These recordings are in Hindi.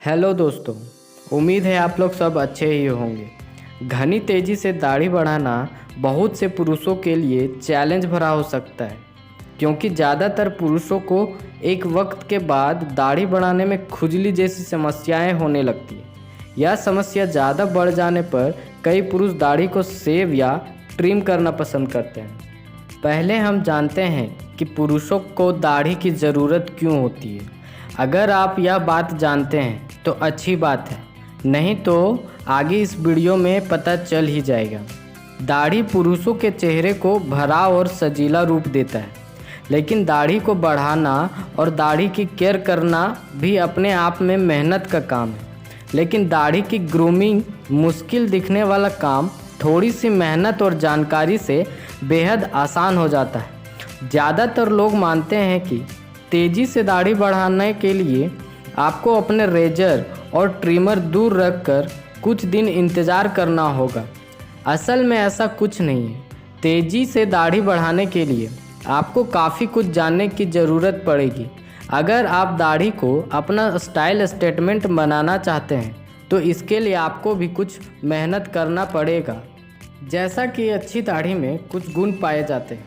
हेलो दोस्तों, उम्मीद है आप लोग सब अच्छे ही होंगे। घनी तेज़ी से दाढ़ी बढ़ाना बहुत से पुरुषों के लिए चैलेंज भरा हो सकता है, क्योंकि ज़्यादातर पुरुषों को एक वक्त के बाद दाढ़ी बढ़ाने में खुजली जैसी समस्याएं होने लगती है। यह समस्या ज़्यादा बढ़ जाने पर कई पुरुष दाढ़ी को शेव या ट्रिम करना पसंद करते हैं। पहले हम जानते हैं कि पुरुषों को दाढ़ी की ज़रूरत क्यों होती है। अगर आप यह बात जानते हैं तो अच्छी बात है, नहीं तो आगे इस वीडियो में पता चल ही जाएगा। दाढ़ी पुरुषों के चेहरे को भरा और सजीला रूप देता है, लेकिन दाढ़ी को बढ़ाना और दाढ़ी की केयर करना भी अपने आप में मेहनत का काम है। लेकिन दाढ़ी की ग्रूमिंग मुश्किल दिखने वाला काम थोड़ी सी मेहनत और जानकारी से बेहद आसान हो जाता है। ज़्यादातर लोग मानते हैं कि तेज़ी से दाढ़ी बढ़ाने के लिए आपको अपने रेजर और ट्रिमर दूर रखकर कुछ दिन इंतज़ार करना होगा। असल में ऐसा कुछ नहीं है। तेज़ी से दाढ़ी बढ़ाने के लिए आपको काफ़ी कुछ जानने की ज़रूरत पड़ेगी। अगर आप दाढ़ी को अपना स्टाइल स्टेटमेंट बनाना चाहते हैं तो इसके लिए आपको भी कुछ मेहनत करना पड़ेगा। जैसा कि अच्छी दाढ़ी में कुछ गुण पाए जाते हैं,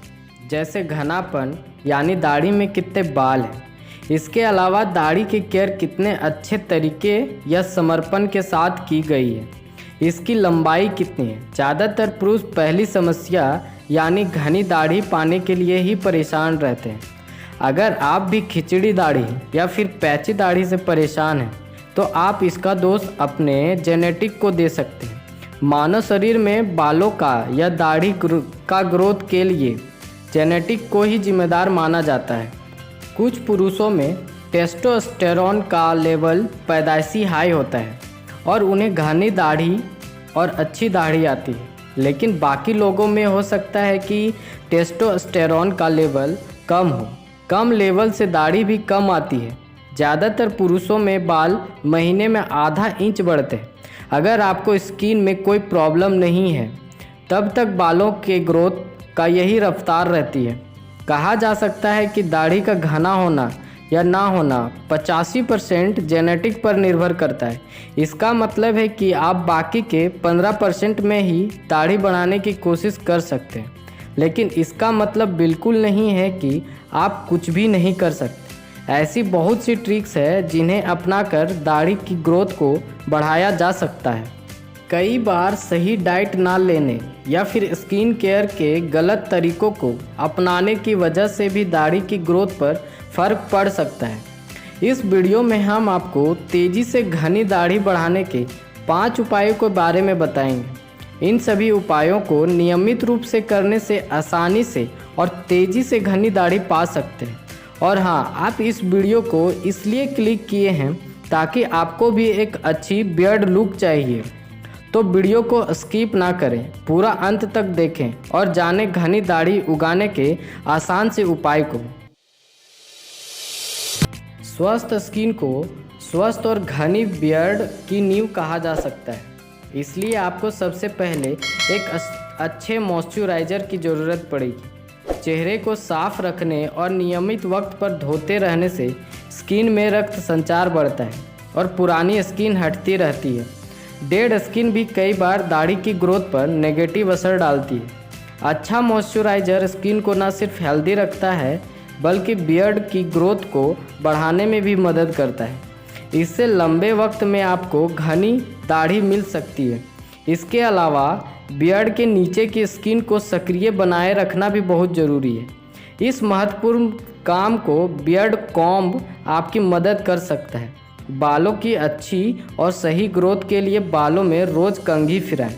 जैसे घनापन यानी दाढ़ी में कितने बाल हैं। इसके अलावा दाढ़ी की केयर कितने अच्छे तरीके या समर्पण के साथ की गई है। इसकी लंबाई कितनी है। ज़्यादातर पुरुष पहली समस्या यानी घनी दाढ़ी पाने के लिए ही परेशान रहते हैं। अगर आप भी खिचड़ी दाढ़ी या फिर पैची दाढ़ी से परेशान हैं तो आप इसका दोष अपने जेनेटिक को दे सकते हैं। मानव शरीर में बालों का या दाढ़ी का ग्रोथ के लिए जेनेटिक को ही जिम्मेदार माना जाता है। कुछ पुरुषों में टेस्टोस्टेरोन का लेवल पैदाइशी हाई होता है और उन्हें घनी दाढ़ी और अच्छी दाढ़ी आती है, लेकिन बाकी लोगों में हो सकता है कि टेस्टोस्टेरोन का लेवल कम हो। कम लेवल से दाढ़ी भी कम आती है। ज़्यादातर पुरुषों में बाल महीने में आधा इंच बढ़ते हैं। अगर आपको स्किन में कोई प्रॉब्लम नहीं है तब तक बालों के ग्रोथ का यही रफ्तार रहती है। कहा जा सकता है कि दाढ़ी का घना होना या ना होना 85% जेनेटिक पर निर्भर करता है। इसका मतलब है कि आप बाकी के 15% में ही दाढ़ी बढ़ाने की कोशिश कर सकते हैं, लेकिन इसका मतलब बिल्कुल नहीं है कि आप कुछ भी नहीं कर सकते। ऐसी बहुत सी ट्रिक्स है जिन्हें अपनाकर दाढ़ी की ग्रोथ को बढ़ाया जा सकता है। कई बार सही डाइट ना लेने या फिर स्किन केयर के गलत तरीकों को अपनाने की वजह से भी दाढ़ी की ग्रोथ पर फ़र्क पड़ सकता है। इस वीडियो में हम आपको तेज़ी से घनी दाढ़ी बढ़ाने के 5 उपायों के बारे में बताएंगे। इन सभी उपायों को नियमित रूप से करने से आसानी से और तेज़ी से घनी दाढ़ी पा सकते हैं। और हाँ, आप इस वीडियो को इसलिए क्लिक किए हैं ताकि आपको भी एक अच्छी बियर्ड लुक चाहिए, तो वीडियो को स्किप ना करें, पूरा अंत तक देखें और जानें घनी दाढ़ी उगाने के आसान से उपाय को। स्वस्थ स्किन को स्वस्थ और घनी बियर्ड की नींव कहा जा सकता है, इसलिए आपको सबसे पहले एक अच्छे मॉइस्चराइज़र की ज़रूरत पड़ेगी। चेहरे को साफ रखने और नियमित वक्त पर धोते रहने से स्किन में रक्त संचार बढ़ता है और पुरानी स्किन हटती रहती है। डेड स्किन भी कई बार दाढ़ी की ग्रोथ पर नेगेटिव असर डालती है। अच्छा मॉइस्चराइज़र स्किन को न सिर्फ हेल्दी रखता है बल्कि बियर्ड की ग्रोथ को बढ़ाने में भी मदद करता है। इससे लंबे वक्त में आपको घनी दाढ़ी मिल सकती है। इसके अलावा बियर्ड के नीचे की स्किन को सक्रिय बनाए रखना भी बहुत ज़रूरी है। इस महत्वपूर्ण काम को बियर्ड कॉम्ब आपकी मदद कर सकता है। बालों की अच्छी और सही ग्रोथ के लिए बालों में रोज़ कंघी फिराएं।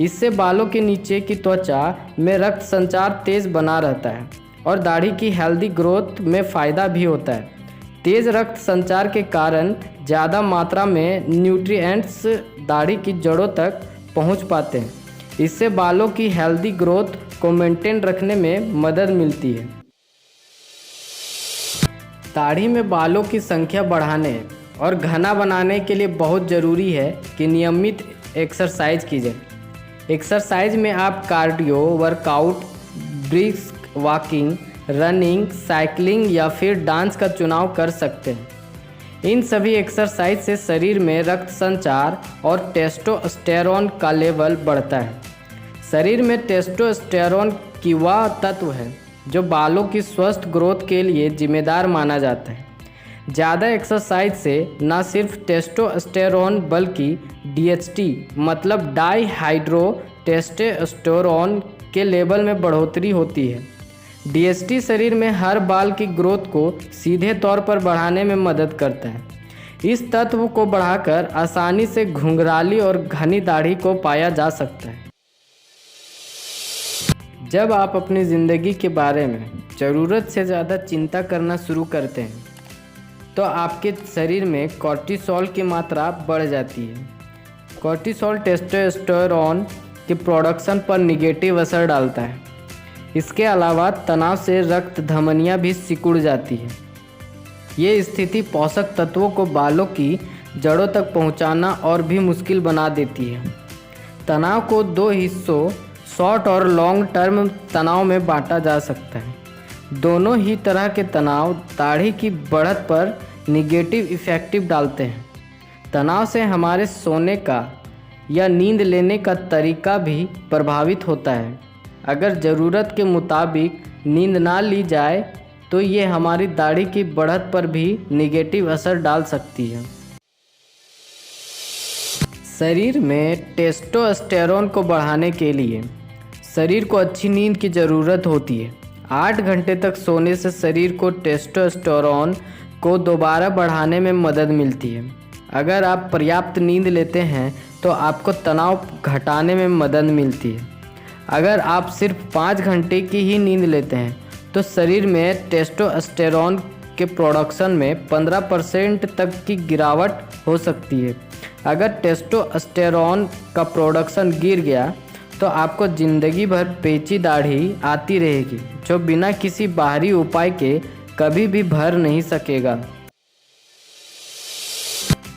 इससे बालों के नीचे की त्वचा में रक्त संचार तेज़ बना रहता है और दाढ़ी की हेल्दी ग्रोथ में फ़ायदा भी होता है। तेज़ रक्त संचार के कारण ज़्यादा मात्रा में न्यूट्रिएंट्स दाढ़ी की जड़ों तक पहुंच पाते हैं। इससे बालों की हेल्दी ग्रोथ को मेंटेन रखने में मदद मिलती है। दाढ़ी में बालों की संख्या बढ़ाने और घना बनाने के लिए बहुत ज़रूरी है कि नियमित एक्सरसाइज की जाए। एक्सरसाइज में आप cardio workout, brisk walking, running, cycling या फिर डांस का चुनाव कर सकते हैं। इन सभी एक्सरसाइज से शरीर में रक्त संचार और टेस्टोस्टेरोन का लेवल बढ़ता है। शरीर में टेस्टोस्टेरोन की वह तत्व है जो बालों की स्वस्थ ग्रोथ के लिए जिम्मेदार माना जाता है। ज़्यादा एक्सरसाइज से न सिर्फ टेस्टोस्टेरोन बल्कि DHT मतलब डाईहाइड्रो टेस्टोस्टेरोन के लेवल में बढ़ोतरी होती है। DHT शरीर में हर बाल की ग्रोथ को सीधे तौर पर बढ़ाने में मदद करता है। इस तत्व को बढ़ाकर आसानी से घुंघराली और घनी दाढ़ी को पाया जा सकता है। जब आप अपनी ज़िंदगी के बारे में ज़रूरत से ज़्यादा चिंता करना शुरू करते हैं तो आपके शरीर में कॉर्टिसोल की मात्रा बढ़ जाती है। कॉर्टिसोल टेस्टोस्टेरोन के प्रोडक्शन पर निगेटिव असर डालता है। इसके अलावा तनाव से रक्त धमनियाँ भी सिकुड़ जाती है। ये स्थिति पोषक तत्वों को बालों की जड़ों तक पहुँचाना और भी मुश्किल बना देती है। तनाव को दो हिस्सों शॉर्ट और लॉन्ग टर्म तनाव में बांटा जा सकता है। दोनों ही तरह के तनाव दाढ़ी की बढ़त पर निगेटिव इफेक्टिव डालते हैं। तनाव से हमारे सोने का या नींद लेने का तरीका भी प्रभावित होता है। अगर ज़रूरत के मुताबिक नींद ना ली जाए तो ये हमारी दाढ़ी की बढ़त पर भी निगेटिव असर डाल सकती है। शरीर में टेस्टोस्टेरोन को बढ़ाने के लिए शरीर को अच्छी नींद की ज़रूरत होती है। 8 घंटे तक सोने से शरीर को टेस्टोस्टेरोन को दोबारा बढ़ाने में मदद मिलती है। अगर आप पर्याप्त नींद लेते हैं तो आपको तनाव घटाने में मदद मिलती है। अगर आप सिर्फ 5 घंटे की ही नींद लेते हैं तो शरीर में टेस्टोस्टेरोन के प्रोडक्शन में 15% तक की गिरावट हो सकती है। अगर टेस्टोस्टेरोन का प्रोडक्शन गिर गया तो आपको ज़िंदगी भर पेची दाढ़ी आती रहेगी जो बिना किसी बाहरी उपाय के कभी भी भर नहीं सकेगा।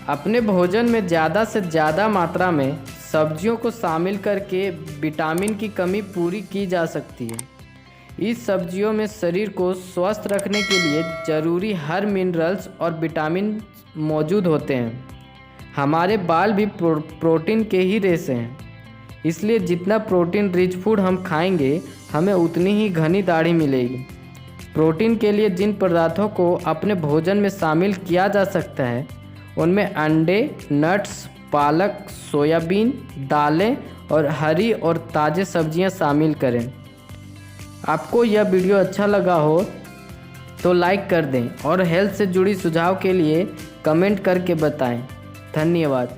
अपने भोजन में ज़्यादा से ज़्यादा मात्रा में सब्जियों को शामिल करके विटामिन की कमी पूरी की जा सकती है। इस सब्जियों में शरीर को स्वस्थ रखने के लिए ज़रूरी हर मिनरल्स और विटामिन मौजूद होते हैं। हमारे बाल भी प्रोटीन के ही रेशे हैं, इसलिए जितना प्रोटीन रिच फूड हम खाएंगे हमें उतनी ही घनी दाढ़ी मिलेगी। प्रोटीन के लिए जिन पदार्थों को अपने भोजन में शामिल किया जा सकता है उनमें अंडे, नट्स, पालक, सोयाबीन, दालें और हरी और ताज़े सब्जियां शामिल करें। आपको यह वीडियो अच्छा लगा हो तो लाइक कर दें और हेल्थ से जुड़ी सुझाव के लिए कमेंट करके बताएं। धन्यवाद।